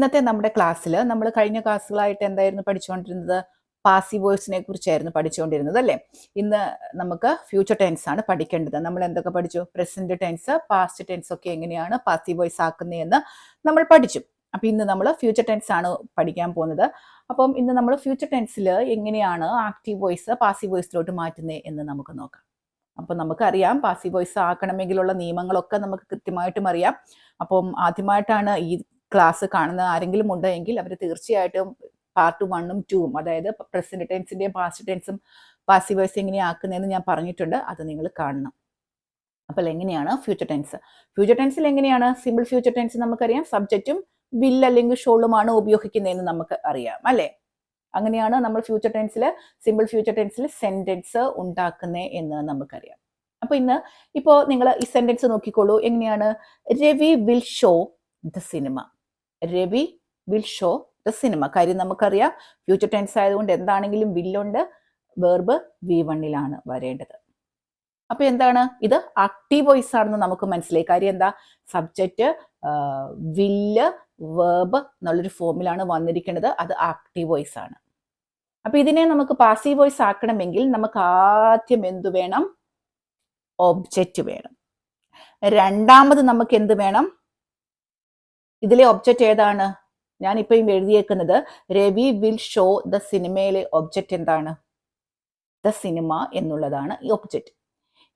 ഇന്നത്തെ നമ്മുടെ ക്ലാസ്സിൽ നമ്മൾ കഴിഞ്ഞ ക്ലാസ്സുകളായിട്ട് എന്തായിരുന്നു പഠിച്ചുകൊണ്ടിരുന്നത്? പാസീവ് വോയിസിനെ കുറിച്ചായിരുന്നു പഠിച്ചുകൊണ്ടിരുന്നത് അല്ലേ? ഇന്ന് നമുക്ക് ഫ്യൂച്ചർ ടെൻസ് ആണ് പഠിക്കേണ്ടത്. നമ്മൾ എന്തൊക്കെ പഠിച്ചു? പ്രസന്റ് ടെൻസ്, പാസ്റ്റ് ടെൻസ് ഒക്കെ എങ്ങനെയാണ് പാസീവ് വോയിസ് ആക്കുന്നതെന്ന് നമ്മൾ പഠിച്ചു. അപ്പം ഇന്ന് നമ്മൾ ഫ്യൂച്ചർ ടെൻസ് ആണ് പഠിക്കാൻ പോകുന്നത്. അപ്പം ഇന്ന് നമ്മൾ ഫ്യൂച്ചർ ടെൻസിൽ എങ്ങനെയാണ് ആക്റ്റീവ് വോയിസ് പാസീവ് വോയിസിലോട്ട് മാറ്റുന്നത് എന്ന് നമുക്ക് നോക്കാം. അപ്പം നമുക്കറിയാം പാസീവ് വോയിസ് ആക്കണമെങ്കിലുള്ള നിയമങ്ങളൊക്കെ നമുക്ക് കൃത്യമായിട്ടും അറിയാം. അപ്പം ആദ്യമായിട്ടാണ് ഈ ക്ലാസ് കാണുന്ന ആരെങ്കിലും ഉണ്ടെങ്കിൽ അവർ തീർച്ചയായിട്ടും പാർട്ട് 1ഉം 2ഉം, അതായത് പ്രസന്റ് ടെൻസിന്റെയും പാസ്റ്റ് ടെൻസും പാസീവ് വോയിസ് എങ്ങനെയാണ് ആക്കുന്നതെന്ന് ഞാൻ പറഞ്ഞിട്ടുണ്ട്. അത് നിങ്ങൾ കാണണം. അപ്പോൾ എങ്ങനെയാണ് ഫ്യൂച്ചർ ടെൻസ്? ഫ്യൂച്ചർ ടെൻസിൽ എങ്ങനെയാണ്? സിമ്പിൾ ഫ്യൂച്ചർ ടെൻസ് നമുക്കറിയാം, സബ്ജക്റ്റും വിൽ അല്ലെങ്കിൽ ഷോളുമാണ് ഉപയോഗിക്കുന്നതെന്ന് നമുക്ക് അറിയാം അല്ലേ? അങ്ങനെയാണ് നമ്മൾ ഫ്യൂച്ചർ ടെൻസിൽ, സിമ്പിൾ ഫ്യൂച്ചർ ടെൻസിൽ സെന്റൻസ് ഉണ്ടാക്കുന്നത് എന്ന് നമുക്കറിയാം. അപ്പോൾ ഇപ്പോൾ നിങ്ങൾ ഈ സെന്റൻസ് നോക്കിക്കോളൂ. എങ്ങനെയാണ്? Ravi will show the cinema. Ravi will show the cinema. കാര്യം നമുക്കറിയാം ഫ്യൂച്ചർ ടെൻസ് ആയതുകൊണ്ട് എന്താണെങ്കിലും വില്ലുണ്ട്, വെർബ് V1ലാണ് വരേണ്ടത്. അപ്പൊ എന്താണ് ഇത്? ആക്റ്റീവ് വോയിസ് ആണെന്ന് നമുക്ക് മനസ്സിലായി. കാര്യം എന്താ? സബ്ജക്റ്റ്, വില്ല്, വെർബ് എന്നുള്ളൊരു ഫോമിലാണ് വന്നിരിക്കുന്നത്. അത് ആക്റ്റീവ് വോയിസ് ആണ്. അപ്പൊ ഇതിനെ നമുക്ക് പാസീവ് വോയിസ് ആക്കണമെങ്കിൽ നമുക്ക് ആദ്യം എന്ത് വേണം? ഒബ്ജക്റ്റ് വേണം. രണ്ടാമത് നമുക്ക് എന്ത് വേണം? ഇതിലെ ഒബ്ജക്റ്റ് ഏതാണ്? ഞാനിപ്പോൾ എഴുതിയേക്കുന്നത് രവി വിൽ ഷോ ദ സിനിമയിലെ ഒബ്ജക്റ്റ് എന്താണ്? ദ സിനിമ എന്നുള്ളതാണ് ഈ ഒബ്ജക്റ്റ്.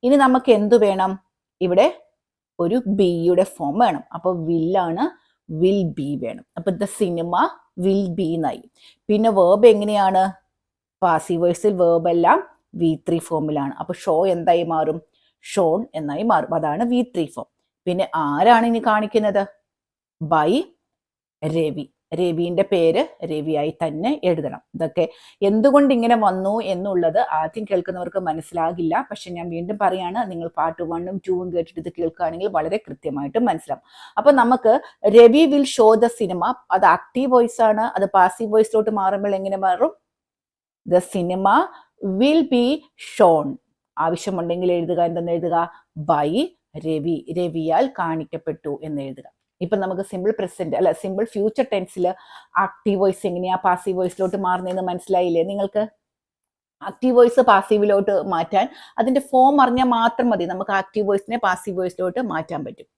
ഇനി നമുക്ക് എന്തു വേണം? ഇവിടെ ഒരു ബിയുടെ ഫോം വേണം. അപ്പോൾ വില്ലാണ്, വിൽ ബി വേണം. അപ്പൊ ദ സിനിമ വിൽ ബി എന്നായി. പിന്നെ വേർബ് എങ്ങനെയാണ്? പാസീവ് വോയിസിൽ വേർബ് എല്ലാം V3 ഫോമിലാണ്. അപ്പൊ ഷോ എന്തായി മാറും? ഷോൺ എന്നായി മാറും. അതാണ് V3 ഫോം. പിന്നെ ആരാണ് ഇനി കാണിക്കുന്നത്? ബൈ രവി. രവിന്റെ പേര് രവിയായി തന്നെ എഴുതണം. ഇതൊക്കെ എന്തുകൊണ്ട് ഇങ്ങനെ വന്നു എന്നുള്ളത് ആദ്യം കേൾക്കുന്നവർക്ക് മനസ്സിലാകില്ല. പക്ഷെ ഞാൻ വീണ്ടും പറയാണ്, നിങ്ങൾ പാർട്ട് 1ഉം 2ഉം കേട്ടിട്ട് ഇത് കേൾക്കുകയാണെങ്കിൽ വളരെ കൃത്യമായിട്ട് മനസ്സിലാവും. അപ്പൊ നമുക്ക് Ravi will show the cinema, അത് ആക്റ്റീവ് വോയിസ് ആണ്. അത് പാസീവ് വോയിസിലോട്ട് മാറുമ്പോൾ എങ്ങനെ മാറും? The cinema will be shown. ആവശ്യമുണ്ടെങ്കിൽ എഴുതുക. എന്തെന്ന് എഴുതുക? ബൈ രവി. രവിയാൽ കാണിക്കപ്പെട്ടു എന്ന് എഴുതുക. ഇപ്പൊ നമുക്ക് സിമ്പിൾ പ്രസന്റ് അല്ല സിമ്പിൾ ഫ്യൂച്ചർ ടെൻസിൽ ആക്റ്റീവ് വോയിസ് എങ്ങനെയാ പാസീവ് വോയിസിലോട്ട് മാറുന്നതെന്ന് മനസ്സിലായില്ലേ നിങ്ങൾക്ക്? ആക്റ്റീവ് വോയിസ് പാസീവിലോട്ട് മാറ്റാൻ അതിന്റെ ഫോം അറിഞ്ഞാൽ മാത്രം മതി. നമുക്ക് ആക്റ്റീവ് വോയിസിനെ പാസീവ് വോയിസിലോട്ട് മാറ്റാൻ പറ്റും.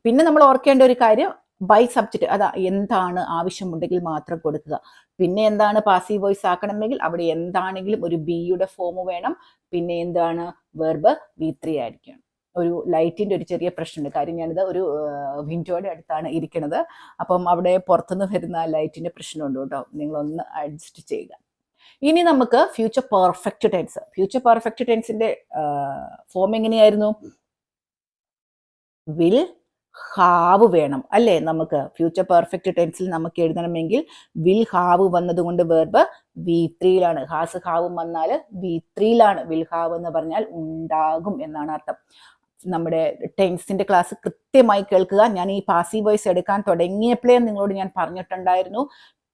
പിന്നെ നമ്മൾ ഓർക്കേണ്ട ഒരു കാര്യം, ബൈ സബ്ജക്റ്റ്, അതാ എന്താണ് ആവശ്യമുണ്ടെങ്കിൽ മാത്രം കൊടുക്കുക. പിന്നെ എന്താണ്? പാസീവ് വോയിസ് ആക്കണമെങ്കിൽ അവിടെ എന്താണെങ്കിലും ഒരു ബിയുടെ ഫോം വേണം. പിന്നെ എന്താണ്? വെർബ് V3 ആയിരിക്കണം. ഒരു ലൈറ്റിന്റെ ഒരു ചെറിയ പ്രശ്നമുണ്ട്. കാര്യം ഞാനിത് ഒരു വിൻഡോയുടെ അടുത്താണ് ഇരിക്കുന്നത്. അപ്പം അവിടെ പുറത്തുനിന്ന് വരുന്ന ലൈറ്റിന്റെ പ്രശ്നമുണ്ട് കേട്ടോ. നിങ്ങളൊന്ന് അഡ്ജസ്റ്റ് ചെയ്യുക. ഇനി നമുക്ക് future perfect tense. Future perfect ടെൻസിന്റെ ഫോം എങ്ങനെയായിരുന്നു? വിൽ ഹാവ് വേണം അല്ലേ? നമുക്ക് ഫ്യൂച്ചർ പെർഫെക്റ്റ് ടെൻസിൽ നമുക്ക് എഴുതണമെങ്കിൽ വിൽ ഹാവ് വന്നതുകൊണ്ട് വെർബ് V3യിലാണ്. ഹാസ് ഹാവും വന്നാൽ V3യിലാണ്. വിൽ ഹാവ് എന്ന് പറഞ്ഞാൽ ഉണ്ടാകും എന്നാണ് അർത്ഥം. നമ്മുടെ ടെൻസിന്റെ ക്ലാസ് കൃത്യമായി കേൾക്കുക. ഞാൻ ഈ പാസീവ് വോയിസ് എടുക്കാൻ തുടങ്ങിയപ്പോഴേ നിങ്ങളോട് ഞാൻ പറഞ്ഞിട്ടുണ്ടായിരുന്നു,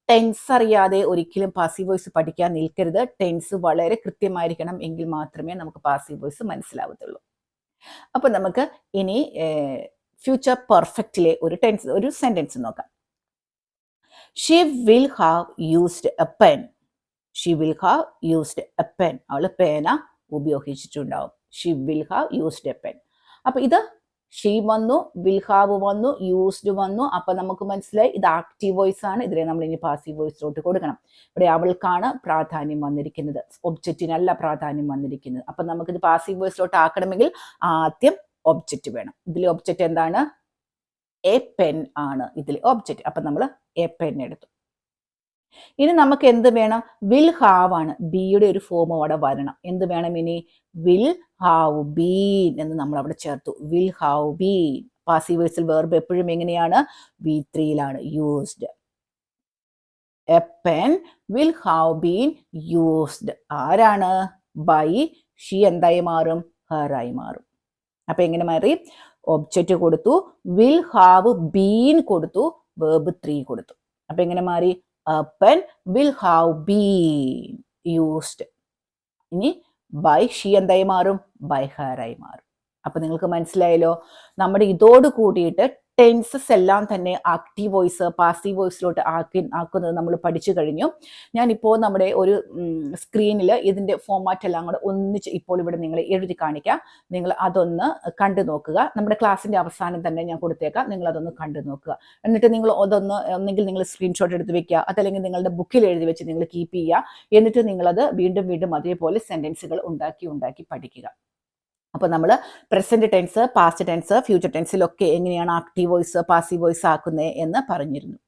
ടെൻസ് അറിയാതെ ഒരിക്കലും പാസീവ് വോയിസ് പഠിക്കാൻ നിൽക്കരുത്. ടെൻസ് വളരെ കൃത്യമായിരിക്കണം. എങ്കിൽ മാത്രമേ നമുക്ക് പാസീവ് വോയിസ് മനസ്സിലാവത്തുള്ളൂ. അപ്പൊ നമുക്ക് ഇനി ഫ്യൂച്ചർ പെർഫെക്റ്റിലെ ഒരു സെന്റൻസ് നോക്കാം. She will have used a pen. She will have used a pen. അവള് പേന ഉപയോഗിച്ചിട്ടുണ്ടാവും. She will have used a pen. അപ്പൊ ഇത് ഷീ വന്നു, വിൽ ഹാവ് വന്നു, യൂസ്ഡ് വന്നു. അപ്പൊ നമുക്ക് മനസ്സിലായി ഇത് ആക്റ്റീവ് വോയിസ് ആണ്. ഇതിനെ നമ്മൾ ഇനി പാസീവ് വോയിസിലോട്ട് കൊടുക്കണം. ഇവിടെ അവൾക്കാണ് പ്രാധാന്യം വന്നിരിക്കുന്നത്, ഒബ്ജക്റ്റിനല്ല പ്രാധാന്യം വന്നിരിക്കുന്നത്. അപ്പൊ നമുക്കിത് പാസീവ് വോയിസിലോട്ട് ആക്കണമെങ്കിൽ ആദ്യം ഒബ്ജക്റ്റ് വേണം. ഇതിലെ ഒബ്ജക്റ്റ് എന്താണ്? എ പെൻ ആണ് ഇതിലെ ഒബ്ജക്റ്റ്. അപ്പൊ നമ്മൾ എ പെൻ എടുത്തു. ഇനി നമുക്ക് എന്ത് വേണം? വിൽ ഹാവ് ആണ്. ബിയുടെ ഒരു ഫോം അവിടെ വരണം. എന്ത് വേണം ഇനി? വിൽ ഹാവ് ബീൻ എന്ന് നമ്മൾ അവിടെ ചേർത്തു. Will have been. പാസീവ് വോയിസിൽ വെർബ് എപ്പോഴും എങ്ങനെയാണ്? V3യിലാണ് used. A pen will have been used. ആരാണ്? ബൈ. ഷീ എന്തായി മാറും? ഹർ ആയി മാറും. അപ്പൊ എങ്ങനെ മാറി? ഒബ്ജക്റ്റ് കൊടുത്തു, വിൽ ഹാവ് ബീൻ കൊടുത്തു, വെർബ് 3 കൊടുത്തു. അപ്പൊ എങ്ങനെ മാറി? A pen will have been used. ഇനി ബൈ ഷീ എന്തായി മാറും? ബൈ ഹർ ആയി മാറും. അപ്പൊ നിങ്ങൾക്ക് മനസ്സിലായല്ലോ, നമ്മുടെ ഇതോട് കൂടിയിട്ട് ടെൻസസ് എല്ലാം തന്നെ ആക്റ്റീവ് വോയിസ് പാസീവ് വോയിസിലോട്ട് ആക്കുന്നത് നമ്മൾ പഠിച്ചു കഴിഞ്ഞു. ഞാനിപ്പോൾ നമ്മുടെ ഒരു സ്ക്രീനിൽ ഇതിൻ്റെ ഫോമാറ്റ് എല്ലാം കൂടെ ഒന്നിച്ച് ഇപ്പോൾ ഇവിടെ നിങ്ങളെ എഴുതി കാണിക്കാം. നിങ്ങൾ അതൊന്ന് കണ്ടു നോക്കുക. നമ്മുടെ ക്ലാസ്സിൻ്റെ അവസാനം തന്നെ ഞാൻ കൊടുത്തേക്കാം, നിങ്ങൾ അതൊന്ന് കണ്ടു നോക്കുക. എന്നിട്ട് നിങ്ങൾ അതൊന്ന് ഒന്നെങ്കിൽ നിങ്ങൾ സ്ക്രീൻഷോട്ട് എടുത്ത് വെക്കുക, അതല്ലെങ്കിൽ നിങ്ങളുടെ ബുക്കിൽ എഴുതി വെച്ച് നിങ്ങൾ കീപ്പ് ചെയ്യുക. എന്നിട്ട് നിങ്ങളത് വീണ്ടും വീണ്ടും അതേപോലെ സെൻറ്റൻസുകൾ ഉണ്ടാക്കി പഠിക്കുക. അപ്പോൾ നമ്മൾ present tense, past tense, future ടെൻസിലൊക്കെ എങ്ങനെയാണ് ആക്റ്റീവ് വോയിസ് പാസീവ് വോയിസ് ആക്കുന്നത് എന്ന് പറഞ്ഞിരുന്നു.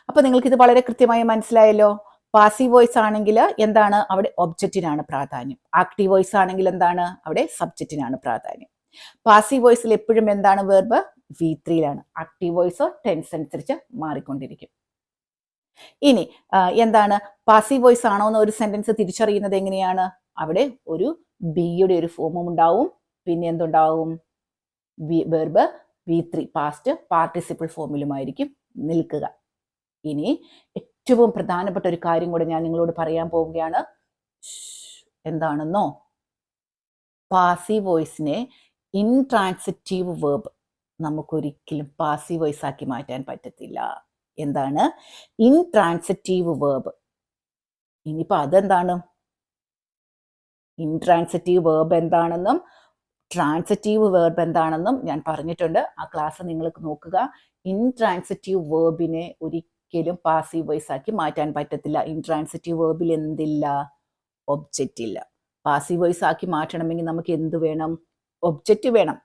അപ്പോൾ നിങ്ങൾക്കിത് വളരെ കൃത്യമായി മനസ്സിലായല്ലോ. പാസീവ് വോയിസ് ആണെങ്കിൽ എന്താണ്, അവിടെ ഒബ്ജക്റ്റിനാണ് പ്രാധാന്യം. ആക്റ്റീവ് വോയിസ് ആണെങ്കിൽ എന്താണ്, അവിടെ സബ്ജക്റ്റിനാണ് പ്രാധാന്യം. പാസീവ് വോയിസിൽ എപ്പോഴും എന്താണ്, വെർബ് V3യിലാണ്. ആക്റ്റീവ് വോയിസ് ടെൻസ് അനുസരിച്ച് മാറിക്കൊണ്ടിരിക്കും. ഇനി എന്താണ്, പാസീവ് വോയിസ് ആണോ എന്ന് ഒരു സെന്റൻസ് തിരിച്ചറിയുന്നത് എങ്ങനെയാണ്, അവിടെ ഒരു ബിയുടെ ഒരു ഫോമും ഉണ്ടാവും, പിന്നെ എന്തുണ്ടാവും, വെർബ് V3 പാസ്റ്റ് പാർട്ടിസിപ്പിൾ ഫോമിലുമായിരിക്കും നിൽക്കുക. ഇനി ഏറ്റവും പ്രധാനപ്പെട്ട ഒരു കാര്യം കൂടെ ഞാൻ നിങ്ങളോട് പറയാൻ പോവുകയാണ്. എന്താണെന്നോ, പാസീവ് വോയിസിനെ ഇൻട്രാൻസിറ്റീവ് വേർബ് നമുക്കൊരിക്കലും പാസീവ് വോയിസ് ആക്കി മാറ്റാൻ പറ്റത്തില്ല. എന്താണ് ഇൻട്രാൻസിറ്റീവ് വേർബ്? ഇനിയിപ്പോൾ അതെന്താണ്, ഇൻട്രാൻസിറ്റീവ് വേർബ് എന്താണെന്നും ട്രാൻസിറ്റീവ് വേർബ് എന്താണെന്നും ഞാൻ പറഞ്ഞിട്ടുണ്ട്. ആ ക്ലാസ് നിങ്ങൾക്ക് നോക്കുക. ഇൻട്രാൻസിറ്റീവ് വേർബിനെ ഒരിക്കലും പാസീവ് വോയിസ് ആക്കി മാറ്റാൻ പറ്റത്തില്ല. ഇൻട്രാൻസിറ്റീവ് വേർബിൽ എന്തില്ല, ഒബ്ജക്റ്റ് ഇല്ല. പാസീവ് വോയിസ് ആക്കി മാറ്റണമെങ്കിൽ നമുക്ക് എന്ത് വേണം, ഒബ്ജക്റ്റ് വേണം.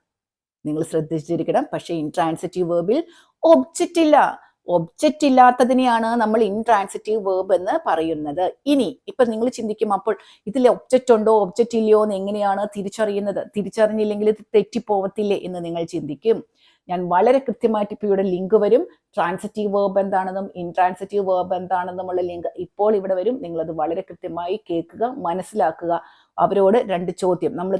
നിങ്ങൾ ശ്രദ്ധിച്ചിരിക്കണം. പക്ഷേ ഇൻട്രാൻസിറ്റീവ് വേർബിൽ ഒബ്ജക്റ്റ് ഇല്ല. ഒബ്ജക്റ്റ് ഇല്ലാത്തതിനെയാണ് നമ്മൾ ഇൻട്രാൻസിറ്റീവ് വേർബ് എന്ന് പറയുന്നത്. ഇനി ഇപ്പൊ നിങ്ങൾ ചിന്തിക്കും, അപ്പോൾ ഇതിൽ ഒബ്ജക്റ്റ് ഉണ്ടോ ഒബ്ജക്റ്റ് ഇല്ലയോ എന്ന് എങ്ങനെയാണ് തിരിച്ചറിയുന്നത്, തിരിച്ചറിഞ്ഞില്ലെങ്കിൽ ഇത് തെറ്റിപ്പോവത്തില്ലേ എന്ന് നിങ്ങൾ ചിന്തിക്കും. ഞാൻ വളരെ കൃത്യമായിട്ട് ഇപ്പോൾ ഇവിടെ ലിങ്ക് വരും, ട്രാൻസിറ്റീവ് വേർബ് എന്താണെന്നും ഇൻട്രാൻസിറ്റീവ് വേർബ് എന്താണെന്നുമുള്ള ലിങ്ക് ഇപ്പോൾ ഇവിടെ വരും. നിങ്ങളത് വളരെ കൃത്യമായി കേൾക്കുക, മനസ്സിലാക്കുക. അവരോട് 2 ചോദ്യം, നമ്മൾ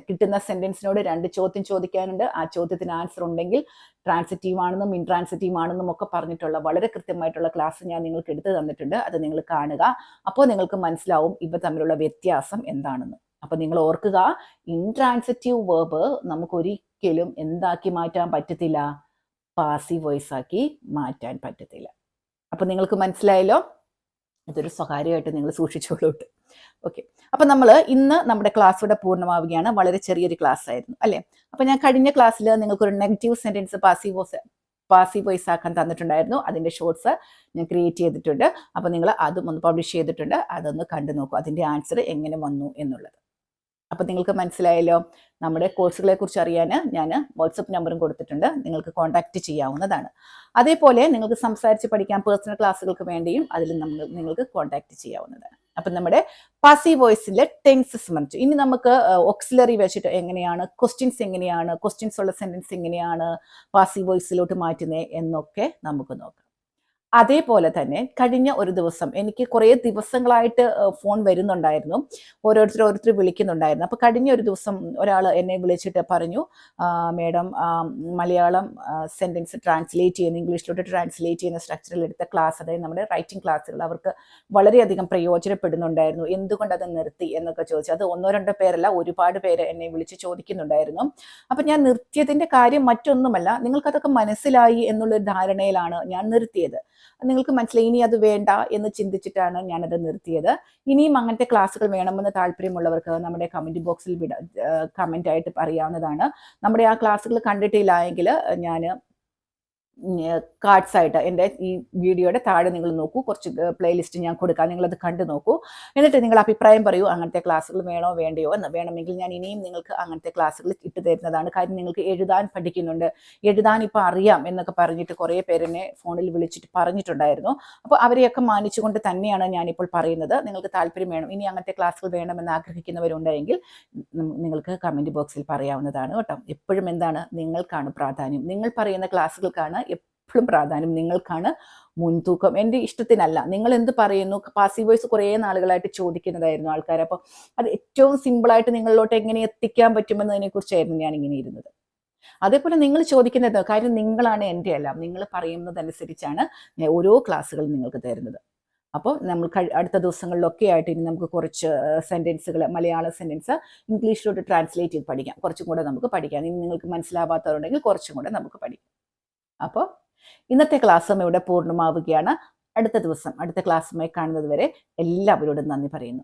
കിട്ടുന്ന സെന്റൻസിനോട് 2 ചോദ്യം ചോദിക്കാനുണ്ട്. ആ ചോദ്യത്തിന് ആൻസർ ഉണ്ടെങ്കിൽ ട്രാൻസിറ്റീവ് ആണെന്നും ഇൻട്രാൻസിറ്റീവ് ആണെന്നും ഒക്കെ പറഞ്ഞിട്ടുള്ള വളരെ കൃത്യമായിട്ടുള്ള ക്ലാസ് ഞാൻ നിങ്ങൾക്ക് എടുത്തു തന്നിട്ടുണ്ട്. അത് നിങ്ങൾ കാണുക. അപ്പോൾ നിങ്ങൾക്ക് മനസ്സിലാവും ഇവ തമ്മിലുള്ള വ്യത്യാസം എന്താണെന്ന്. അപ്പൊ നിങ്ങൾ ഓർക്കുക, ഇൻട്രാൻസിറ്റീവ് വേർബ് നമുക്ക് ഒരിക്കലും എന്താക്കി മാറ്റാൻ പറ്റത്തില്ല, പാസീവ് വോയിസ് ആക്കി മാറ്റാൻ പറ്റത്തില്ല. അപ്പൊ നിങ്ങൾക്ക് മനസ്സിലായല്ലോ. ഇതൊരു സ്വകാര്യമായിട്ട് നിങ്ങൾ സൂക്ഷിച്ചോളൂട്ട്. ഓക്കെ, അപ്പൊ നമ്മൾ ഇന്ന് നമ്മുടെ ക്ലാസ് ഇവിടെ പൂർണ്ണമാവുകയാണ്. വളരെ ചെറിയൊരു ക്ലാസ് ആയിരുന്നു അല്ലേ. അപ്പൊ ഞാൻ കഴിഞ്ഞ ക്ലാസ്സിൽ നിങ്ങൾക്ക് ഒരു നെഗറ്റീവ് സെന്റൻസ് പാസീവ് വോയിസ് ആക്കാൻ തന്നിട്ടുണ്ടായിരുന്നു. അതിന്റെ ഷോർട്സ് ഞാൻ ക്രിയേറ്റ് ചെയ്തിട്ടുണ്ട്. അപ്പൊ നിങ്ങൾ അതും ഒന്ന് പബ്ലിഷ് ചെയ്തിട്ടുണ്ട്. അതൊന്ന് കണ്ടു നോക്കൂ, അതിന്റെ ആൻസർ എങ്ങനെ വന്നു എന്നുള്ളത്. അപ്പം നിങ്ങൾക്ക് മനസ്സിലായല്ലോ. നമ്മുടെ കോഴ്സുകളെ കുറിച്ച് അറിയാൻ ഞാൻ വാട്സപ്പ് നമ്പറും കൊടുത്തിട്ടുണ്ട്, നിങ്ങൾക്ക് കോൺടാക്റ്റ് ചെയ്യാവുന്നതാണ്. അതേപോലെ നിങ്ങൾക്ക് സംസാരിച്ച് പഠിക്കാൻ പേഴ്സണൽ ക്ലാസ്സുകൾക്ക് വേണ്ടിയും അതിൽ നിങ്ങൾക്ക് കോൺടാക്റ്റ് ചെയ്യാവുന്നതാണ്. അപ്പം നമ്മുടെ പാസീവ് വോയിസിലെ ടെൻസസ് സംബന്ധിച്ചു. ഇനി നമുക്ക് ഓക്സിലറി വെച്ചിട്ട് എങ്ങനെയാണ് ക്വസ്റ്റ്യൻസ് ഉള്ള സെന്റൻസ് എങ്ങനെയാണ് പാസീവ് വോയിസിലോട്ട് മാറ്റുന്നത് എന്നൊക്കെ നമുക്ക് നോക്കാം. അതേപോലെ തന്നെ കഴിഞ്ഞ ഒരു ദിവസം എനിക്ക് കുറേ ദിവസങ്ങളായിട്ട് ഫോൺ വരുന്നുണ്ടായിരുന്നു, ഓരോരുത്തർ വിളിക്കുന്നുണ്ടായിരുന്നു. അപ്പോൾ കഴിഞ്ഞ ഒരു ദിവസം ഒരാൾ എന്നെ വിളിച്ചിട്ട് പറഞ്ഞു, മേഡം മലയാളം സെൻറ്റൻസ് ട്രാൻസ്ലേറ്റ് ചെയ്യുന്ന ഇംഗ്ലീഷിലോട്ട് ട്രാൻസ്ലേറ്റ് ചെയ്യുന്ന സ്ട്രക്ചറിൽ എടുത്ത ക്ലാസ്, അതായത് നമ്മുടെ റൈറ്റിംഗ് ക്ലാസ്സുകൾ അവർക്ക് വളരെയധികം പ്രയോജനപ്പെടുന്നുണ്ടായിരുന്നു, എന്തുകൊണ്ട് അത് നിർത്തി എന്നൊക്കെ ചോദിച്ചു. അത് 1-2 പേരല്ല, ഒരുപാട് പേര് എന്നെ വിളിച്ച് ചോദിക്കുന്നുണ്ടായിരുന്നു. അപ്പം ഞാൻ നിർത്തിയതിൻ്റെ കാര്യം മറ്റൊന്നുമല്ല, നിങ്ങൾക്കതൊക്കെ മനസ്സിലായി എന്നുള്ളൊരു ധാരണയിലാണ് ഞാൻ നിർത്തിയത്. നിങ്ങൾക്ക് മനസ്സിലായി, ഇനി അത് വേണ്ട എന്ന് ചിന്തിച്ചിട്ടാണ് ഞാനത് നിർത്തിയത്. ഇനിയും അങ്ങനത്തെ ക്ലാസ്സുകൾ വേണമെന്ന് താല്പര്യമുള്ളവർക്ക് നമ്മുടെ കമൻറ്റ് ബോക്സിൽ കമൻ്റ് ആയിട്ട് പറയാവുന്നതാണ്. നമ്മുടെ ആ ക്ലാസ്സുകൾ കണ്ടിട്ടില്ല എങ്കിൽ ഞാൻ കാർഡ്സ് ആയിട്ട് എൻ്റെ ഈ വീഡിയോയുടെ താഴെ നിങ്ങൾ നോക്കൂ, കുറച്ച് പ്ലേലിസ്റ്റ് ഞാൻ കൊടുക്കാം, നിങ്ങളത് കണ്ടു നോക്കൂ. എന്നിട്ട് നിങ്ങൾ അഭിപ്രായം പറയൂ, അങ്ങനത്തെ ക്ലാസ്സുകൾ വേണോ വേണ്ടയോ എന്ന്. വേണമെങ്കിൽ ഞാൻ ഇനിയും നിങ്ങൾക്ക് അങ്ങനത്തെ ക്ലാസ്സുകൾ ഇട്ട് തരുന്നതാണ്. കാര്യം നിങ്ങൾക്ക് എഴുതാൻ പഠിക്കുന്നുണ്ട്, എഴുതാൻ ഇപ്പോൾ അറിയാം എന്നൊക്കെ പറഞ്ഞിട്ട് കുറേ പേരെന്നെ ഫോണിൽ വിളിച്ചിട്ട് പറഞ്ഞിട്ടുണ്ടായിരുന്നു. അപ്പോൾ അവരെയൊക്കെ മാനിച്ചുകൊണ്ട് തന്നെയാണ് ഞാനിപ്പോൾ പറയുന്നത്. നിങ്ങൾക്ക് താല്പര്യം വേണം, ഇനി അങ്ങനത്തെ ക്ലാസ്സുകൾ വേണമെന്ന് ആഗ്രഹിക്കുന്നവരുണ്ടെങ്കിൽ നിങ്ങൾക്ക് കമൻറ്റ് ബോക്സിൽ പറയാവുന്നതാണ് കേട്ടോ. എപ്പോഴും എന്താണ്, നിങ്ങൾക്കാണ് പ്രാധാന്യം, നിങ്ങൾ പറയുന്ന ക്ലാസ്സുകൾക്കാണ് എപ്പോഴും പ്രാധാന്യം, നിങ്ങൾക്കാണ് മുൻതൂക്കം, എൻ്റെ ഇഷ്ടത്തിനല്ല. നിങ്ങൾ എന്ത് പറയുന്നു, പാസീവ് വോയിസ് കുറേ നാളുകളായിട്ട് ചോദിക്കുന്നതായിരുന്നു ആൾക്കാർ. അപ്പോൾ അത് ഏറ്റവും സിമ്പിളായിട്ട് നിങ്ങളിലോട്ട് എങ്ങനെ എത്തിക്കാൻ പറ്റുമെന്നതിനെ കുറിച്ചായിരുന്നു ഞാൻ ഇങ്ങനെ ഇരുന്നത്. അതേപോലെ നിങ്ങൾ ചോദിക്കുന്നത്, കാര്യം നിങ്ങളാണ് എൻ്റെ എല്ലാം, നിങ്ങൾ പറയുന്നതനുസരിച്ചാണ് ഞാൻ ഓരോ ക്ലാസ്സുകൾ നിങ്ങൾക്ക് തരുന്നത്. അപ്പോൾ നമ്മൾ അടുത്ത ദിവസങ്ങളിലൊക്കെ ആയിട്ട് ഇനി നമുക്ക് കുറച്ച് സെൻറ്റൻസുകൾ, മലയാള സെൻറ്റൻസ് ഇംഗ്ലീഷിലോട്ട് ട്രാൻസ്ലേറ്റ് ചെയ്ത് പഠിക്കാം. കുറച്ചും കൂടെ നമുക്ക് പഠിക്കാം. ഇനി നിങ്ങൾക്ക് മനസ്സിലാവാത്തവരുണ്ടെങ്കിൽ കുറച്ചും കൂടെ നമുക്ക് പഠിക്കാം. അപ്പോൾ ഇന്നത്തെ ക്ലാസ്സും ഇവിടെ പൂർണ്ണമാവുകയാണ്. അടുത്ത ദിവസം അടുത്ത ക്ലാസ്സുമായി കാണുന്നത് വരെ എല്ലാവരോടും നന്ദി പറയുന്നു.